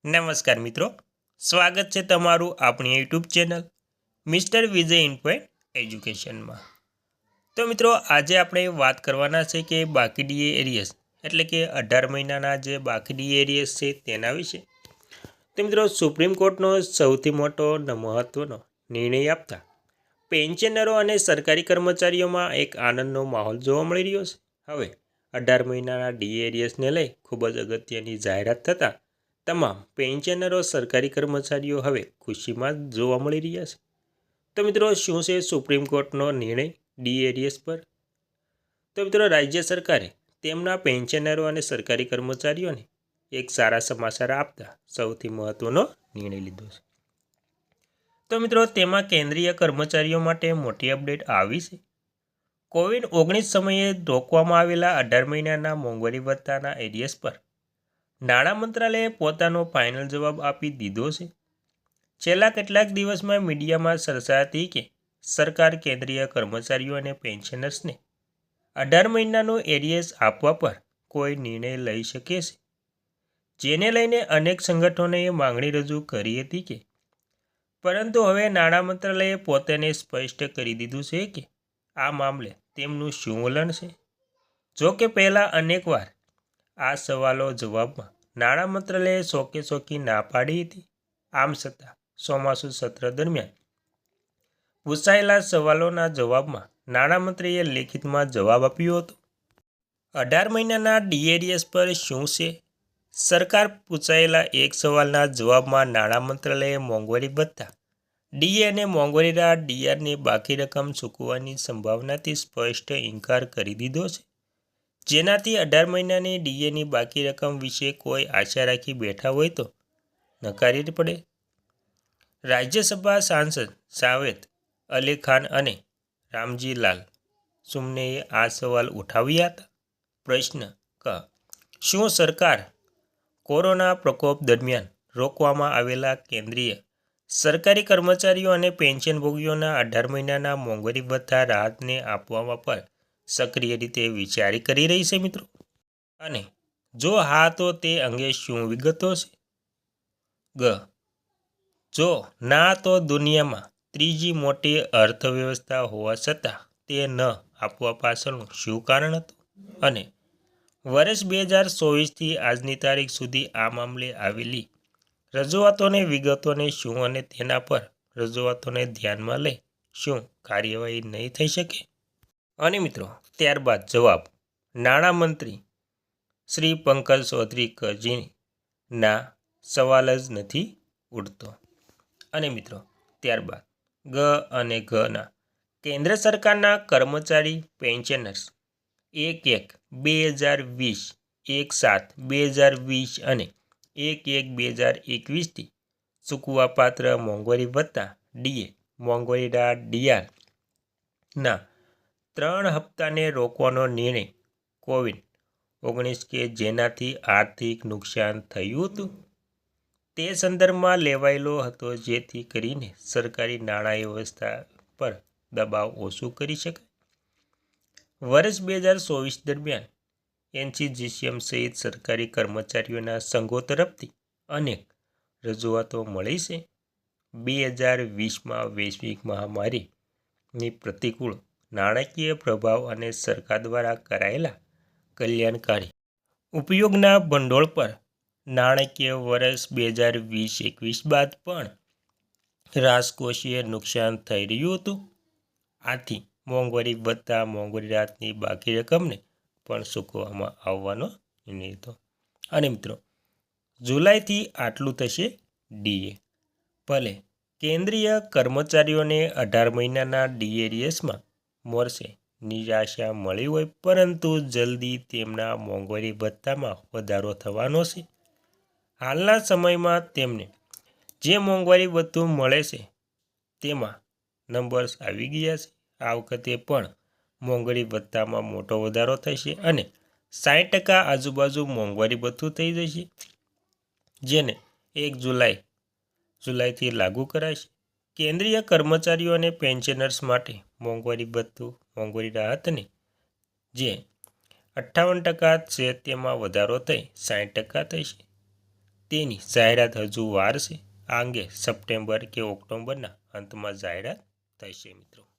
નમસ્કાર મિત્રો, સ્વાગત છે તમારું આપણી યુટ્યુબ ચેનલ મિસ્ટર વિજય ઇન્ફોએટ એજ્યુકેશનમાં। તો મિત્રો, આજે આપણે વાત કરવાના છે કે બાકી ડીએ એરિયસ એટલે કે 18 મહિનાના જે બાકી ડીએ એરિયસ છે તેના વિશે। તો મિત્રો, સુપ્રીમ કોર્ટનો સૌથી મોટો મહત્વનો નિર્ણય આપતા પેન્શનરો અને સરકારી કર્મચારીઓમાં એક આનંદનો માહોલ જોવા મળી રહ્યો છે। હવે 18 મહિનાના ડીએ એરિયસને લઈ ખૂબ જ અગત્યની જાહેરાત થતાં તમામ પેન્શનરો સરકારી કર્મચારીઓ હવે ખુશીમાં જોવા મળી રહ્યા છે। તો મિત્રો, શું છે સુપ્રીમ કોર્ટનો નિર્ણય ડીએ એરિયસ પર? તો મિત્રો, રાજ્ય સરકારે તેમના પેન્શનરો અને સરકારી કર્મચારીઓને એક સારા સમાચાર આપતા સૌથી મહત્વનો નિર્ણય લીધો છે। તો મિત્રો, તેમાં કેન્દ્રીય કર્મચારીઓ માટે મોટી અપડેટ આવી છે। કોવિડ-19 સમયે રોકવામાં આવેલા 18 મહિનાના મોંઘવારી ભથ્થાના એરિયસ પર નાણાં મંત્રાલયે પોતાનો ફાઇનલ જવાબ આપી દીધો છે। છેલ્લા કેટલાક દિવસમાં મીડિયામાં ચર્ચા હતી કે સરકાર કેન્દ્રીય કર્મચારીઓ અને પેન્શનર્સને 18 મહિનાનું એરિયસ આપવા પર કોઈ નિર્ણય લઈ શકે છે, જેને લઈને અનેક સંગઠનોએ માંગણી રજૂ કરી હતી કે પરંતુ હવે નાણાં મંત્રાલયે પોતાને સ્પષ્ટ કરી દીધું છે કે આ મામલે તેમનું શું વલણ છે। જો કે પહેલાં અનેકવાર આ સવાલો જવાબમાં નાણાં મંત્રાલયે ચોકી ના પાડી હતી। આમ છતાં ચોમાસુ સત્ર દરમિયાન પૂછાયેલા સવાલોના જવાબમાં નાણામંત્રીએ લેખિતમાં જવાબ આપ્યો હતો। 18 મહિનાના ડીએ એરિયસ પર શું છે? સરકાર પૂછાયેલા એક સવાલના જવાબમાં નાણાં મંત્રાલયે મોંઘવારી ભથ્થા ડીએ અને મોંઘવારી રાહત ડીઆરની બાકી રકમ ચૂકવવાની સંભાવનાથી સ્પષ્ટ ઇનકાર કરી દીધો છે, જેનાથી 18 મહિનાની ડીએની બાકી રકમ વિશે કોઈ આશા રાખી બેઠા હોય તો નકારી પડે। રાજ્યસભા સાંસદ જાવેદ અલી ખાન અને રામજી લાલ સુમનેએ આ સવાલ ઉઠાવ્યા હતા। પ્રશ્ન ક, શું સરકાર કોરોના પ્રકોપ દરમિયાન રોકવામાં આવેલા કેન્દ્રીય સરકારી કર્મચારીઓ અને પેન્શનભોગીઓના 18 મહિનાના મોંઘવારી ભથ્થા રાહતને આપવા પર સક્રિય રીતે વિચાર કરી રહી છે મિત્રો? અને જો હા તો તે અંગે શું વિગતો છે? ગ, જો ના તો દુનિયામાં ત્રીજી મોટી અર્થવ્યવસ્થા હોવા છતાં તે ન આપવા પાછળનું શું કારણ હતું? અને વર્ષ 2024થી આજની તારીખ સુધી આ મામલે આવેલી રજૂઆતોને વિગતોને શું અને તેના પર રજૂઆતોને ધ્યાનમાં લઈ શું કાર્યવાહી નહીં થઈ શકે? અને મિત્રો, ત્યારબાદ જવાબ નાણામંત્રી શ્રી પંકજ ચૌધરી કજીની ના સવાલ જ નથી ઉઠતો। અને મિત્રો, ત્યારબાદ ગ અને ઘના કેન્દ્ર સરકારના કર્મચારી પેન્શનર્સ 1/1/2020, 1/7/2020 અને 1/1/2021થી ચૂકવવાપાત્ર મોંઘવારી ભથ્થા ડીએ મોંઘવારી રાહત ડીઆર ના 3 હપ્તાને રોકવાનો નિર્ણય કોવિડ-19 કે જેનાથી આર્થિક નુકસાન થયું હતું તે સંદર્ભમાં લેવાયેલો હતો, જેથી કરીને સરકારી નાણાં વ્યવસ્થા પર દબાવ ઓછું કરી શકાય। વર્ષ 2024 દરમિયાન એનસીજીસીએમ સહિત સરકારી કર્મચારીઓના સંઘો તરફથી અનેક રજૂઆતો મળી છે। 2020માં વૈશ્વિક મહામારીની પ્રતિકૂળ નાણાકીય પ્રભાવ અને સરકાર દ્વારા કરાયેલા કલ્યાણકારી ઉપયોગના ભંડોળ પર નાણાકીય વર્ષ 2020-21 બાદ પણ રાજકોષીય નુકસાન થઈ રહ્યું હતું। આથી મોંઘવારી ભથ્થા મોંઘવારી રાહતની બાકી રકમને પણ ચૂકવવામાં આવવાનો નિર્ણય હતો। અને મિત્રો, જુલાઈથી આટલું થશે ડીએ। ભલે કેન્દ્રીય કર્મચારીઓને 18 મહિનાના ડીએ એરિયસમાં મળશે નિરાશા મળી હોય, પરંતુ જલ્દી તેમના મોંઘવારી ભથ્થામાં વધારો થવાનો છે। હાલના સમયમાં તેમને જે મોંઘવારી ભથ્થું મળે છે તેમાં નંબર્સ આવી ગયા છે। આ વખતે પણ મોંઘવારી ભથ્થામાં મોટો વધારો થશે અને 60% આજુબાજુ મોંઘવારી ભથ્થું થઈ જશે, જેને 1 જુલાઈથી લાગુ કરાશે। કેન્દ્રીય કર્મચારીઓ અને પેન્શનર્સ માટે મોંઘવારી ભથ્થું મોંઘવારી રાહતને જે 58% છે તેમાં વધારો થઈ 60% થશે। તેની જાહેરાત હજુ વાર છે. આ અંગે સપ્ટેમ્બર કે ઓક્ટોબરના અંતમાં જાહેરાત થશે મિત્રો.